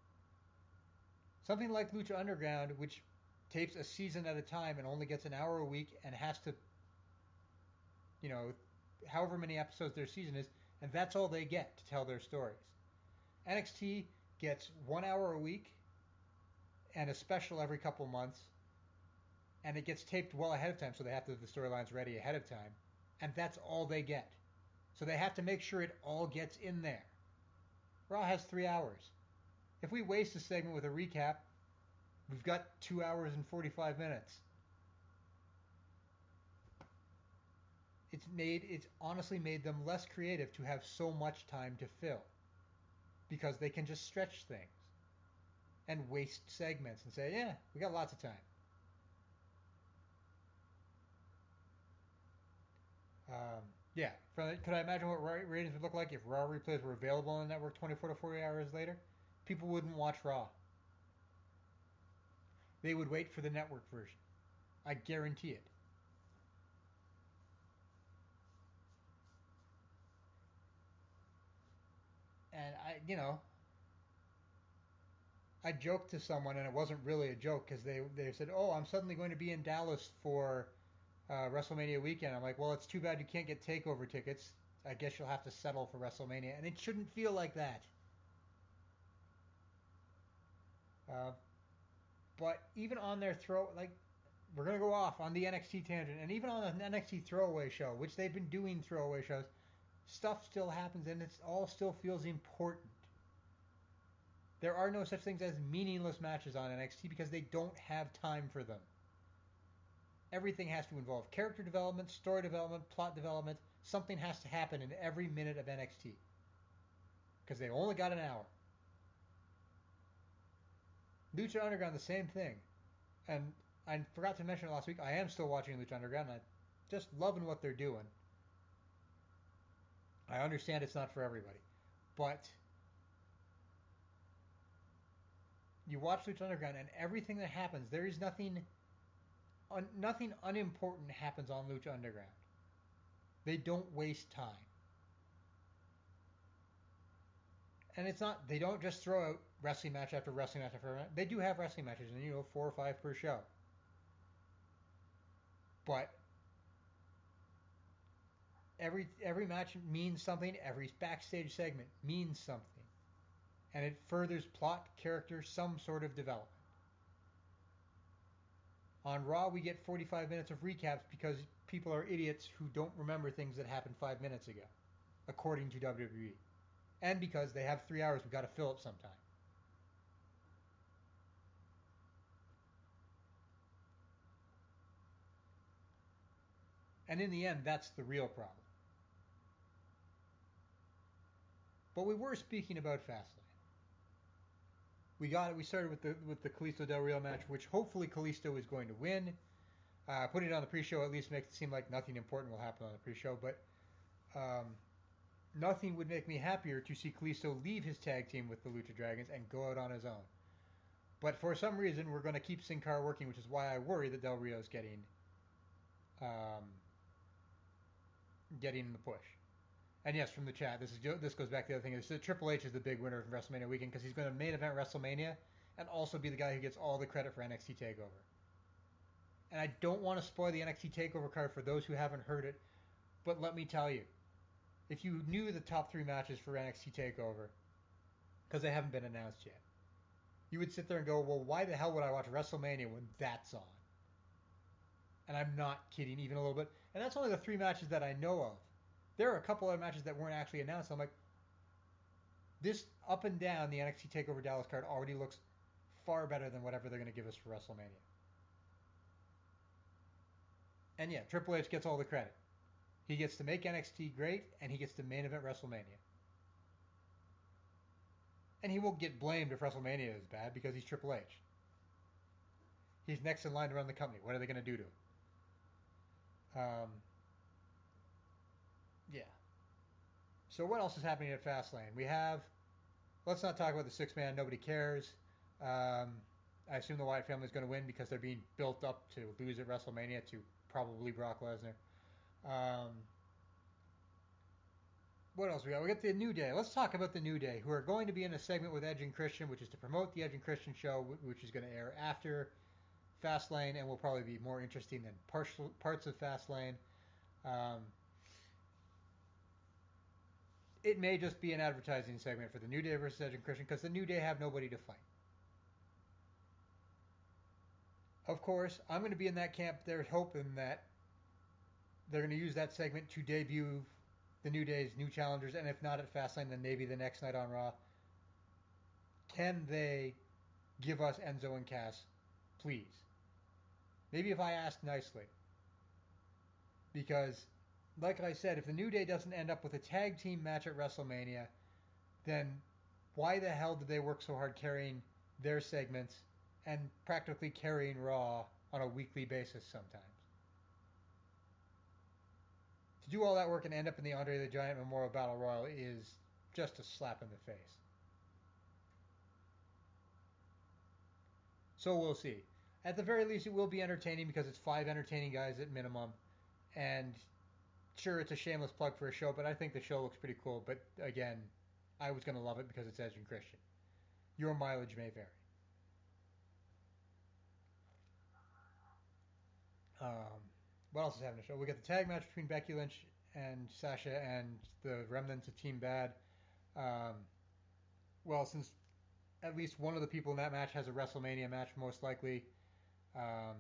Something like Lucha Underground, which tapes a season at a time and only gets an hour a week and has to, you know, however many episodes their season is, and that's all they get to tell their stories. NXT gets 1 hour a week and a special every couple months, and it gets taped well ahead of time, so they have to have the storylines ready ahead of time, and that's all they get. So they have to make sure it all gets in there. Raw has 3 hours. If we waste a segment with a recap, we've got 2 hours and 45 minutes. It's honestly made them less creative to have so much time to fill because they can just stretch things and waste segments and say, yeah, we got lots of time. Um, yeah, could I imagine what ratings would look like if Raw replays were available on the network 24 to 48 hours later? People wouldn't watch Raw. They would wait for the network version. I guarantee it. And I joked to someone, and it wasn't really a joke because they said, "Oh, I'm suddenly going to be in Dallas for WrestleMania weekend." I'm like, "Well, it's too bad you can't get takeover tickets. I guess you'll have to settle for WrestleMania." And it shouldn't feel like that. Uh, but even on their we're gonna go off on the NXT tangent, and even on an NXT throwaway show, which they've been doing throwaway shows, stuff still happens, and it all still feels important. There are no such things as meaningless matches on NXT because they don't have time for them. Everything has to involve character development, story development, plot development. Something has to happen in every minute of NXT because they only got an hour. Lucha Underground, the same thing. And I forgot to mention it last week. I am still watching Lucha Underground. And I'm just loving what they're doing. I understand it's not for everybody, but you watch Lucha Underground, and everything that happens, there is nothing unimportant happens on Lucha Underground. They don't waste time. And it's not, they don't just throw out wrestling match after wrestling match after match. They do have wrestling matches, and 4 or 5 per show. But every match means something. Every backstage segment means something, and it furthers plot, character, some sort of development. On Raw, we get 45 minutes of recaps because people are idiots who don't remember things that happened 5 minutes ago, according to WWE, and because they have 3 hours, we got to fill it sometime. And in the end, that's the real problem. But we were speaking about Fast Lane. We started with the Kalisto Del Rio match, which hopefully Kalisto is going to win. Putting it on the pre-show at least makes it seem like nothing important will happen on the pre-show, but nothing would make me happier to see Kalisto leave his tag team with the Lucha Dragons and go out on his own. But for some reason, we're going to keep Sin Cara working, which is why I worry that Del Rio's getting the push. And yes, from the chat, this goes back to the other thing. Is that Triple H is the big winner of WrestleMania weekend because he's going to main event WrestleMania and also be the guy who gets all the credit for NXT Takeover. And I don't want to spoil the NXT Takeover card for those who haven't heard it, but let me tell you, if you knew the top 3 matches for NXT Takeover, because they haven't been announced yet, you would sit there and go, well, why the hell would I watch WrestleMania when that's on? And I'm not kidding even a little bit. And that's only the 3 matches that I know of. There are a couple other matches that weren't actually announced. I'm like, this up and down the NXT TakeOver Dallas card already looks far better than whatever they're going to give us for WrestleMania. And yeah, Triple H gets all the credit. He gets to make NXT great, and he gets to main event WrestleMania. And he won't get blamed if WrestleMania is bad because he's Triple H. He's next in line to run the company. What are they going to do to him? Yeah. So what else is happening at Fastlane? We have, let's not talk about the 6-man, nobody cares. I assume the Wyatt family is going to win because they're being built up to lose at WrestleMania to probably Brock Lesnar. What else we got? We got the New Day. Let's talk about the New Day, who are going to be in a segment with Edge and Christian, which is to promote the Edge and Christian show, which is going to air after Fastlane and will probably be more interesting than parts of Fastlane. It may just be an advertising segment for the New Day versus Edge and Christian because the New Day have nobody to fight. Of course, I'm going to be in that camp. They're hoping that they're going to use that segment to debut the New Day's new challengers, and if not at Fastlane, then maybe the next night on Raw. Can they give us Enzo and Cass, please? Maybe if I ask nicely. Because, like I said, if the New Day doesn't end up with a tag team match at WrestleMania, then why the hell did they work so hard carrying their segments and practically carrying Raw on a weekly basis sometimes? To do all that work and end up in the Andre the Giant Memorial Battle Royal is just a slap in the face. So we'll see. At the very least, it will be entertaining because it's 5 entertaining guys at minimum. And sure, it's a shameless plug for a show, but I think the show looks pretty cool. But again, I was going to love it because it's Edge and Christian. Your mileage may vary. What else is happening in the show? We got the tag match between Becky Lynch and Sasha and the remnants of Team Bad. Well, since at least one of the people in that match has a WrestleMania match, most likely, I'm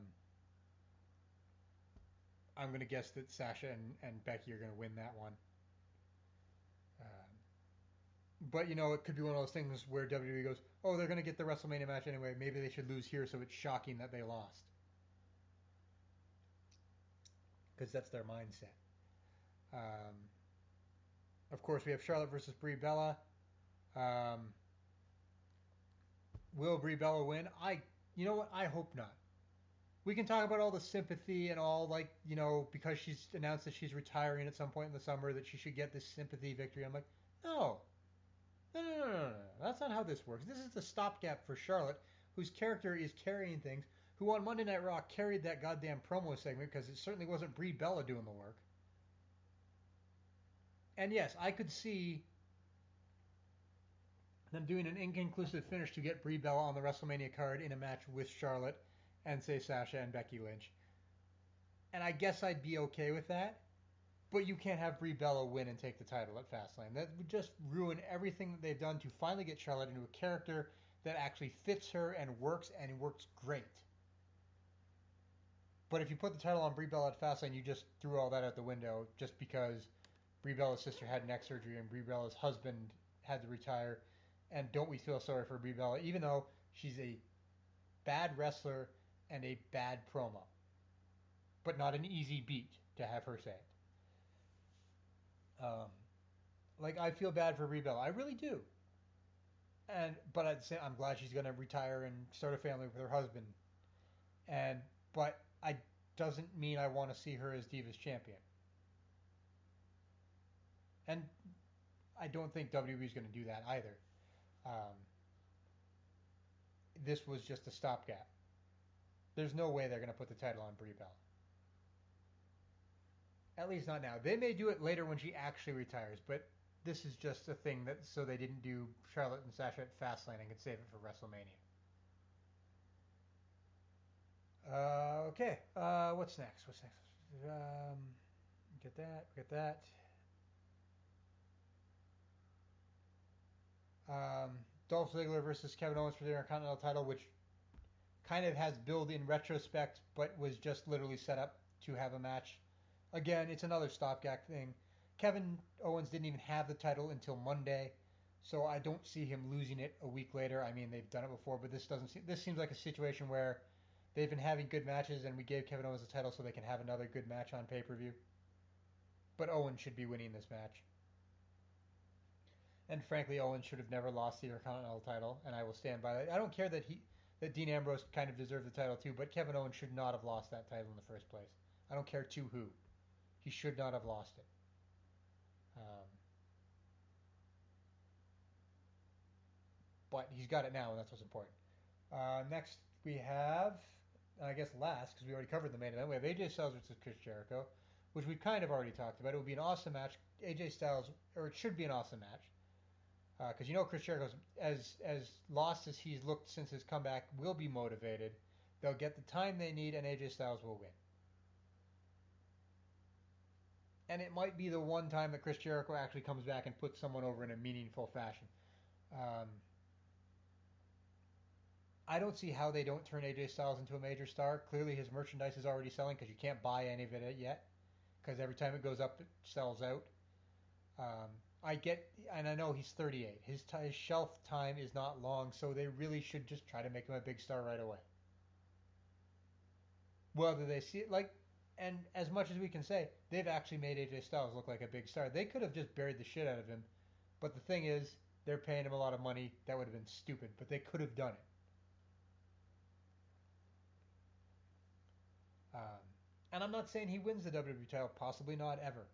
going to guess that Sasha and Becky are going to win that one. But, it could be one of those things where WWE goes, oh, they're going to get the WrestleMania match anyway. Maybe they should lose here so it's shocking that they lost. Because that's their mindset. Of course, we have Charlotte versus Brie Bella. Will Brie Bella win? You know what? I hope not. We can talk about all the sympathy and all, because she's announced that she's retiring at some point in the summer, that she should get this sympathy victory. I'm like, no. No. That's not how this works. This is the stopgap for Charlotte, whose character is carrying things, who on Monday Night Raw carried that goddamn promo segment because it certainly wasn't Brie Bella doing the work. And yes, I could see them doing an inconclusive finish to get Brie Bella on the WrestleMania card in a match with Charlotte and say Sasha and Becky Lynch. And I guess I'd be okay with that. But you can't have Brie Bella win and take the title at Fastlane. That would just ruin everything that they've done to finally get Charlotte into a character that actually fits her and works great. But if you put the title on Brie Bella at Fastlane, you just threw all that out the window just because Brie Bella's sister had neck surgery and Brie Bella's husband had to retire. And don't we feel sorry for Brie Bella, even though she's a bad wrestler and a bad promo, but not an easy beat to have her say it. Um, like I feel bad for Brie Bella, I really do. But I'd say I'm glad she's gonna retire and start a family with her husband. And but I doesn't mean I want to see her as Divas champion. And I don't think WWE is going to do that either. Um, this was just a stopgap. There's no way they're going to put the title on Brie Bella. At least not now. They may do it later when she actually retires, but this is just a thing that so they didn't do Charlotte and Sasha at Fastlane and could save it for WrestleMania. Okay. What's next? What's next? Get that. Get that. Um, Dolph Ziggler versus Kevin Owens for the Intercontinental title, which kind of has build in retrospect, but was just literally set up to have a match. Again, it's another stopgap thing. Kevin Owens didn't even have the title until Monday, so I don't see him losing it a week later. I mean, they've done it before, but this doesn't. This seems like a situation where they've been having good matches, and we gave Kevin Owens the title so they can have another good match on pay-per-view. But Owens should be winning this match. And frankly, Owens should have never lost the Intercontinental title, and I will stand by that. I don't care that Dean Ambrose kind of deserved the title too, but Kevin Owens should not have lost that title in the first place. I don't care to who. He should not have lost it. But he's got it now, and that's what's important. Next, we have, I guess last, because we already covered the main event, we have AJ Styles versus Chris Jericho, which we've kind of already talked about. It would be an awesome match. AJ Styles, or it should be an awesome match. Because Chris Jericho's as lost as he's looked since his comeback, will be motivated. They'll get the time they need, and AJ Styles will win. And it might be the one time that Chris Jericho actually comes back and puts someone over in a meaningful fashion. Um, I don't see how they don't turn AJ Styles into a major star. Clearly, his merchandise is already selling because you can't buy any of it yet. Because every time it goes up, it sells out. I get, and I know he's 38. His shelf time is not long, so they really should just try to make him a big star right away. Whether they see it like, and as much as we can say, they've actually made AJ Styles look like a big star. They could have just buried the shit out of him, but the thing is, they're paying him a lot of money. That would have been stupid, but they could have done it. Um, and I'm not saying he wins the WWE title, possibly not ever.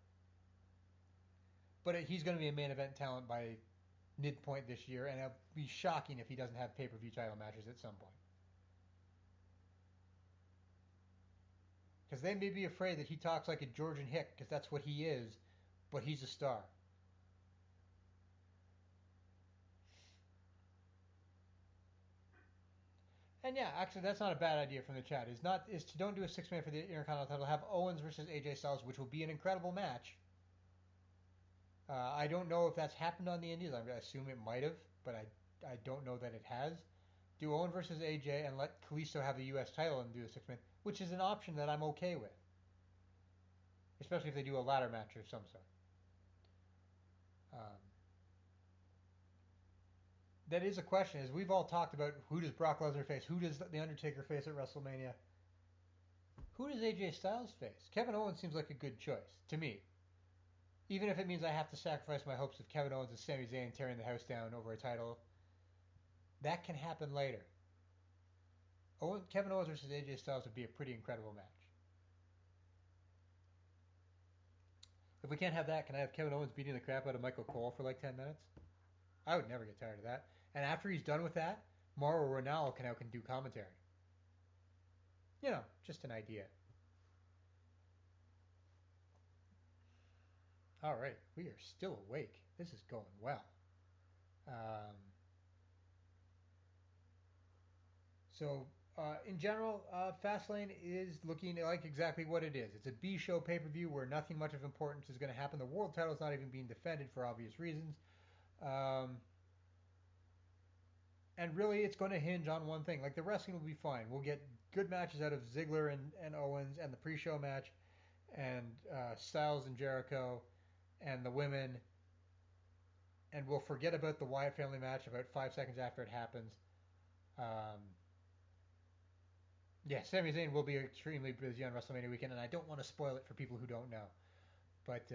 But he's going to be a main event talent by midpoint this year, and it'll be shocking if he doesn't have pay-per-view title matches at some point. Because they may be afraid that he talks like a Georgian hick, because that's what he is, but he's a star. And yeah, actually, that's not a bad idea from the chat. Is to don't do a 6-man for the Intercontinental title. Have Owens versus AJ Styles, which will be an incredible match. I don't know if that's happened on the Indies. I assume it might have, but I don't know that it has. Do Owen versus AJ and let Kalisto have the U.S. title and do a 6-man, which is an option that I'm okay with, especially if they do a ladder match of some sort. Um, that is a question, as we've all talked about. Who does Brock Lesnar face? Who does the Undertaker face at WrestleMania? Who does AJ Styles face? Kevin Owens seems like a good choice to me. Even if it means I have to sacrifice my hopes of Kevin Owens and Sami Zayn tearing the house down over a title, that can happen later. Kevin Owens versus AJ Styles would be a pretty incredible match. If we can't have that, can I have Kevin Owens beating the crap out of Michael Cole for like 10 minutes? I would never get tired of that. And after he's done with that, Mauro Ranallo can do commentary. Just an idea. All right, we are still awake. This is going well. So, in general, Fastlane is looking like exactly what it is. It's a B show pay per view where nothing much of importance is going to happen. The world title is not even being defended for obvious reasons. Um, and really, it's going to hinge on one thing. Like, the wrestling will be fine. We'll get good matches out of Ziggler and Owens and the pre show match, and Styles and Jericho, and the women. And we'll forget about the Wyatt family match about 5 seconds after it happens. Um, Yeah, Sami Zayn will be extremely busy on WrestleMania weekend, and I don't want to spoil it for people who don't know. But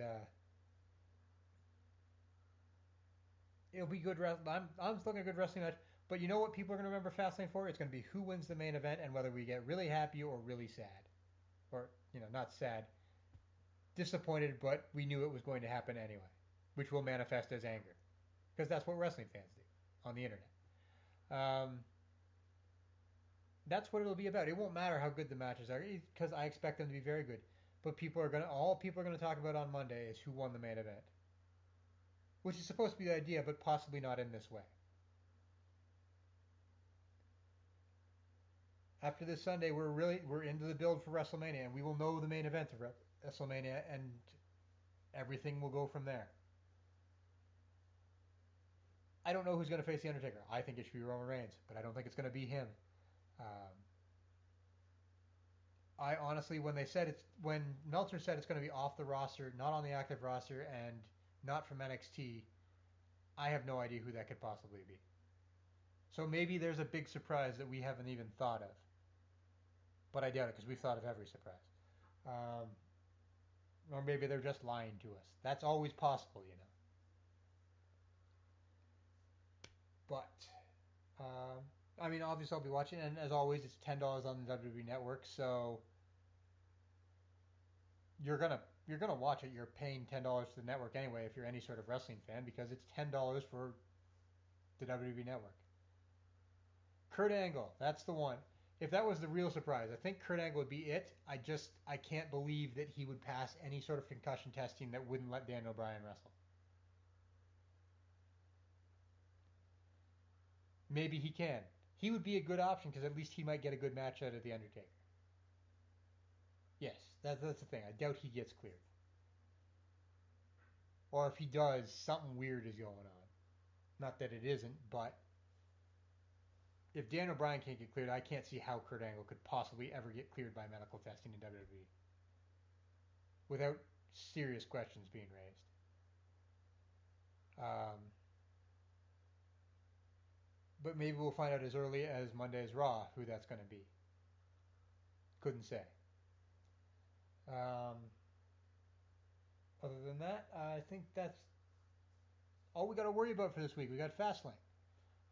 it'll be good. I'm still going to good wrestling match. But you know what people are going to remember Fastlane for? It's going to be who wins the main event and whether we get really happy or really sad. Or, not sad, disappointed, but we knew it was going to happen anyway, which will manifest as anger. Because that's what wrestling fans do on the internet. Um, that's what it'll be about. It won't matter how good the matches are because I expect them to be very good. But all people are going to talk about on Monday is who won the main event, which is supposed to be the idea, but possibly not in this way. After this Sunday, we're into the build for WrestleMania, and we will know the main event of WrestleMania, and everything will go from there. I don't know who's going to face the Undertaker. I think it should be Roman Reigns, but I don't think it's going to be him. Um, I honestly, when Meltzer said it's going to be off the roster, not on the active roster, and not from NXT, I have no idea who that could possibly be. So maybe there's a big surprise that we haven't even thought of, but I doubt it because we've thought of every surprise. Um, or maybe they're just lying to us. That's always possible, you know. But I mean, obviously I'll be watching, and as always, it's $10 on the WWE Network, so you're gonna watch it. You're paying $10 to the network anyway if you're any sort of wrestling fan because it's $10 for the WWE Network. Kurt Angle, that's the one. If that was the real surprise, I think Kurt Angle would be it. I can't believe that he would pass any sort of concussion testing that wouldn't let Daniel Bryan wrestle. Maybe he can. He would be a good option because at least he might get a good match out of the Undertaker. Yes, that's the thing. I doubt he gets cleared. Or if he does, something weird is going on. Not that it isn't, but if Daniel Bryan can't get cleared, I can't see how Kurt Angle could possibly ever get cleared by medical testing in WWE without serious questions being raised. Um, but maybe we'll find out as early as Monday's Raw who that's going to be. Couldn't say. Um, other than that, I think that's all we got to worry about for this week. We got Fastlane.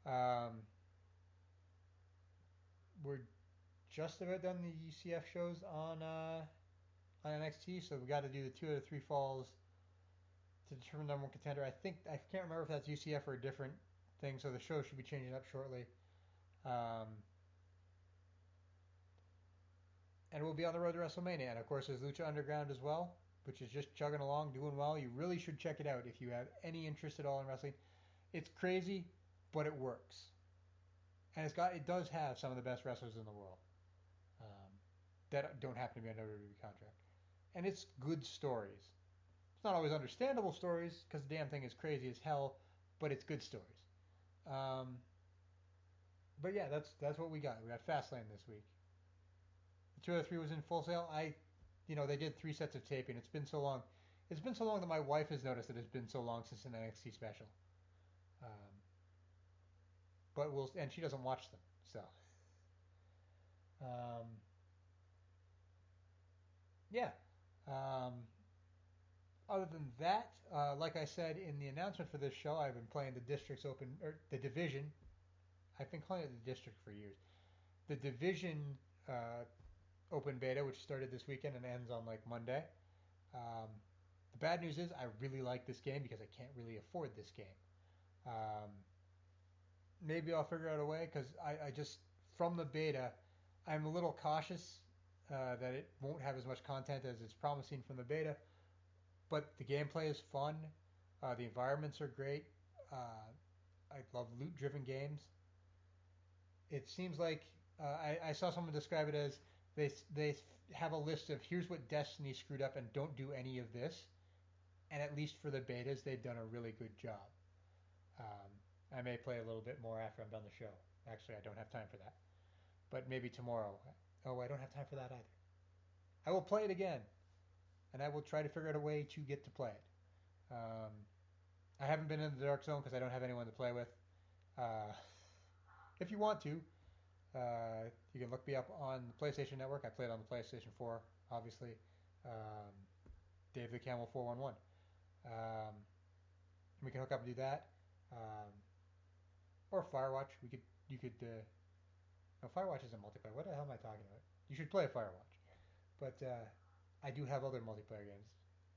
Um, we're just about done the UCF shows on NXT, so we got to do the 2 out of 3 falls to determine number one contender. I can't remember if that's UCF or a different thing, so the show should be changing up shortly. And we'll be on the road to WrestleMania, and of course there's Lucha Underground as well, which is just chugging along, doing well. You really should check it out if you have any interest at all in wrestling. It's crazy, but it works, and it does have some of the best wrestlers in the world um, that don't happen to be on WWE contract, and it's good stories. It's not always understandable stories because the damn thing is crazy as hell, but it's good stories. Um, but yeah, that's what we got. We got Fastlane this week. The 203 was in Full Sail. They did 3 sets of taping. It's been so long. It's been so long that my wife has noticed that it's been so long since an NXT special. Um, and she doesn't watch them. So, um, yeah. Um, other than that, like I said in the announcement for this show, I've been playing the District's Open or the Division. I've been calling it the District for years. The Division uh, Open Beta, which started this weekend and ends on like Monday. Um, the bad news is I really like this game because I can't really afford this game. Um, maybe I'll figure out a way because I just from the beta, I'm a little cautious that it won't have as much content as it's promising from the beta. But the gameplay is fun. The environments are great. I love loot-driven games. It seems like I saw someone describe it as they have a list of here's what Destiny screwed up and don't do any of this. And at least for the betas, they've done a really good job. Um, I may play a little bit more after I'm done the show. Actually, I don't have time for that. But maybe tomorrow. Oh, I don't have time for that either. I will play it again, and I will try to figure out a way to get to play it. I haven't been in the Dark Zone because I don't have anyone to play with. Uh, if you want to, you can look me up on the PlayStation Network. I played on the PlayStation 4, obviously. Um, Dave the Camel 411. We can hook up and do that. Um, or Firewatch. You could. No, Firewatch isn't multiplayer. What the hell am I talking about? You should play Firewatch. But I do have other multiplayer games.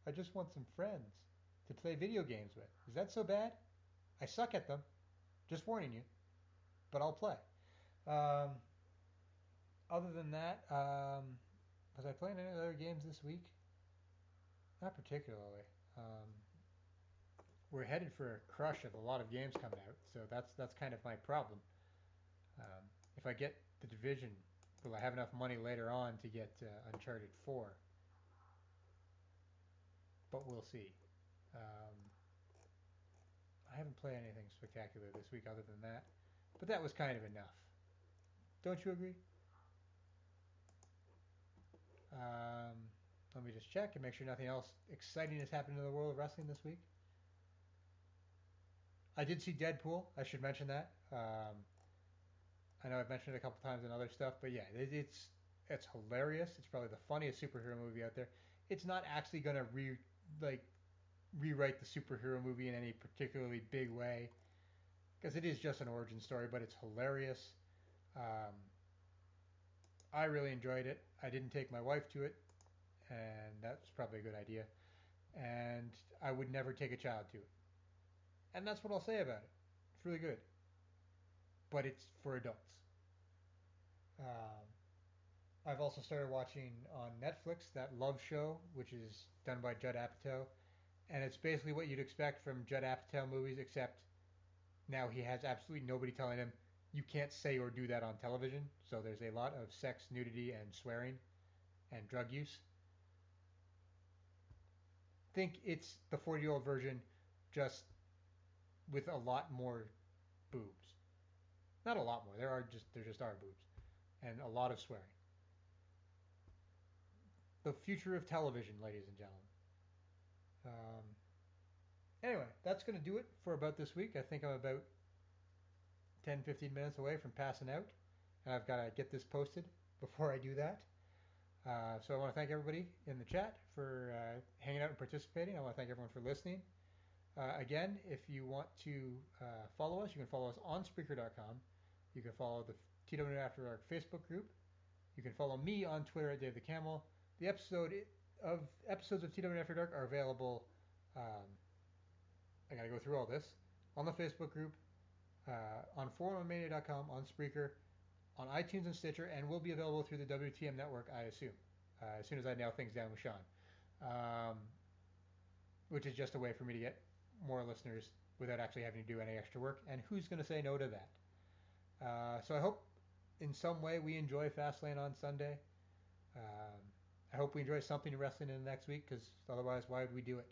I just want some friends to play video games with. Is that so bad? I suck at them. Just warning you. But I'll play. Um, other than that, was I playing any other games this week? Not particularly. We're headed for a crush of a lot of games coming out, so that's kind of my problem. Um, if I get the Division, will I have enough money later on to get Uncharted 4? But we'll see. Um, I haven't played anything spectacular this week other than that, but that was kind of enough. Don't you agree? Um, Let me just check and make sure nothing else exciting has happened in the world of wrestling this week. I did see Deadpool. I should mention that. I know I've mentioned it a couple times in other stuff, but yeah, it's hilarious. It's probably the funniest superhero movie out there. It's not actually gonna like rewrite the superhero movie in any particularly big way because it is just an origin story, but it's hilarious. Um, I really enjoyed it. I didn't take my wife to it, and that's probably a good idea. And I would never take a child to it, and that's what I'll say about it. It's really good, but it's for adults. Um, I've also started watching on Netflix that Love Show, which is done by Judd Apatow, and it's basically what you'd expect from Judd Apatow movies, except now he has absolutely nobody telling him you can't say or do that on television. So there's a lot of sex, nudity, and swearing and drug use. Think it's the 40-year-old version, just with a lot more boobs. Not a lot more. There just are boobs and a lot of swearing. The future of television, ladies and gentlemen. Um, anyway, that's going to do it for about this week. I think I'm about 10, 15 minutes away from passing out, and I've got to get this posted before I do that. So I want to thank everybody in the chat for hanging out and participating. I want to thank everyone for listening. Again, if you want to follow us, you can follow us on Spreaker.com. You can follow the TWNE After Dark Facebook group. You can follow me on Twitter at Dave the Camel. The episodes of TWNE After Dark are available. I got to go through all this on the Facebook group, on 411mania.com, on Spreaker, on iTunes and Stitcher, and will be available through the W2M Network, I assume, as soon as I nail things down with Sean, which is just a way for me to get more listeners without actually having to do any extra work. And who's going to say no to that? So I hope in some way we enjoy Fast Lane on Sunday. I hope we enjoy something wrestling in the next week, because otherwise, why would we do it?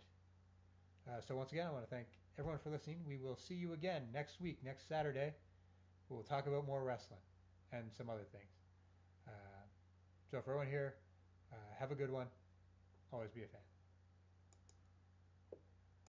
So once again, I want to thank everyone for listening. We will see you again next week, next Saturday. We'll talk about more wrestling and some other things. So for everyone here, have a good one. Always be a fan.